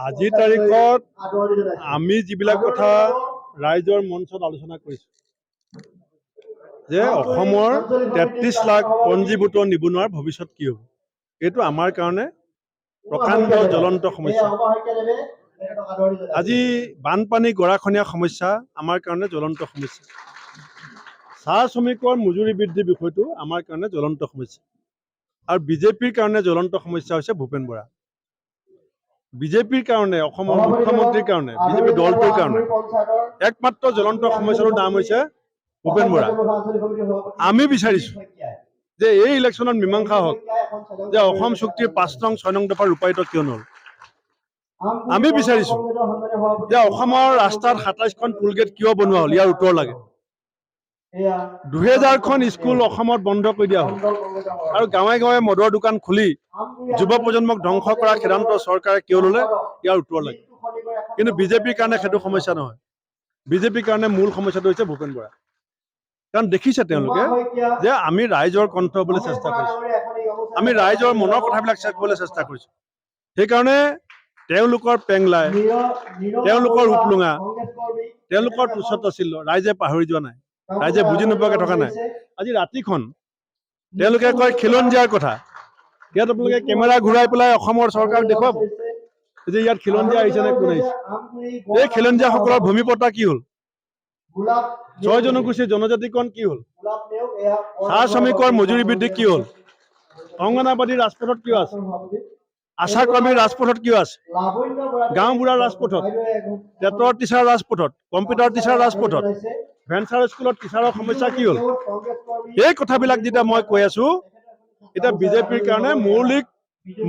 আজিৰ তাৰিখত আমি যিবিলাক কথা ৰাইজৰ মঞ্চত আলোচনা কৰিছো যে অসমৰ ৩৩ লাখ পঞ্জীভূত নিবনুৱাৰ ভৱিষ্যত কি হ'ব, এইটো আমাৰ কাৰণে প্ৰকাণ্ড জ্বলন্ত সমস্যা। আজি বানপানী গৰাখহনীয়া সমস্যা আমাৰ কাৰণে জ্বলন্ত সমস্যা। চাহ শ্ৰমিকৰ মজুৰি বৃদ্ধিৰ বিষয়টো আমাৰ কাৰণে জ্বলন্ত সমস্যা। আৰু বিজেপিৰ কাৰণে জ্বলন্ত সমস্যা হৈছে ভূপেন বৰা। বিজেপিৰ কাৰণে, অসমৰ মুখ্যমন্ত্ৰীৰ কাৰণে, বিজেপি দলটোৰ কাৰণে একমাত্ৰ জ্বলন্ত সমস্যাটোৰ নাম হৈছে ভূপেন বৰা। আমি বিচাৰিছো যে এই ইলেকশ্যনত মীমাংসা হওক যে অসম চুক্তিৰ ৫ নং ৬ নং দফা ৰূপায়িত কিয় নহ'ল। আমি বিচাৰিছো যে অসমৰ ৰাস্তাত ২৭খন টোলগেট কিয় বনোৱা হ'ল, ইয়াৰ উত্তৰ লাগে। ২০০০খন স্কুল অসমত বন্ধ কৰি দিয়া হ'ল আৰু গাঁৱে গাঁৱে মদৰ দোকান খুলি যুৱ প্ৰজন্মক ধ্বংস কৰা সিদ্ধান্ত চৰকাৰে কিয় ল'লে, ইয়াৰ উত্তৰ লাগে। কিন্তু বিজেপিৰ কাৰণে সেইটো সমস্যা নহয়। বিজেপিৰ কাৰণে মূল সমস্যাটো হৈছে ভূপেন বৰা। কাৰণ দেখিছে তেওঁলোকে যে আমি ৰাইজৰ কণ্ঠ হ'বলৈ চেষ্টা কৰিছোঁ, আমি ৰাইজৰ মনৰ কথাবিলাক ক'বলৈ চেষ্টা কৰিছোঁ। সেইকাৰণে তেওঁলোকৰ পেংলাই, তেওঁলোকৰ উপলুঙা, তেওঁলোকৰ তুচ্ছতাচ্ছিল্য ৰাইজে পাহৰি যোৱা নাই, ৰাইজে বুজি নোপোৱাকৈ থকা নাই। আজি ৰাতিখন তেওঁলোকে কয় খিলঞ্জীয়াৰ কথা। ইয়াত আপোনালোকে কেমেৰা ঘূৰাই পেলাই অসমৰ চৰকাৰক দেখুৱাব যে ইয়াত খিলঞ্জীয়া আহিছে নে কোন আহিছে। এই খিলঞ্জীয়াসকলৰ ভূমিপটা কি হ'ল, ৬ জনগোষ্ঠীৰ জনজাতিকৰণ কি হ'ল, চাহ শ্ৰমিকৰ মজুৰি বৃদ্ধি কি হ'ল, অংগনাবাদী ৰাজপথত কিয় আছে, আশা কৰ্মীৰ ৰাজপথত কিয় আছে, গাঁওবুঢ়াৰ ৰাজপথত, টেটৰ টিচাৰ ৰাজপথত, কম্পিউটাৰ টিচাৰ ৰাজপথত, ভেঞ্চাৰ স্কুলত টিচাৰৰ সমস্যা কি হ'ল। এই কথাবিলাক যেতিয়া মই কৈ আছো, এতিয়া বিজেপিৰ কাৰণে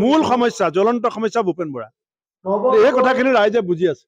মূল সমস্যা, জ্বলন্ত সমস্যা ভূপেন বৰা। এই কথাখিনি ৰাইজে বুজি আছে।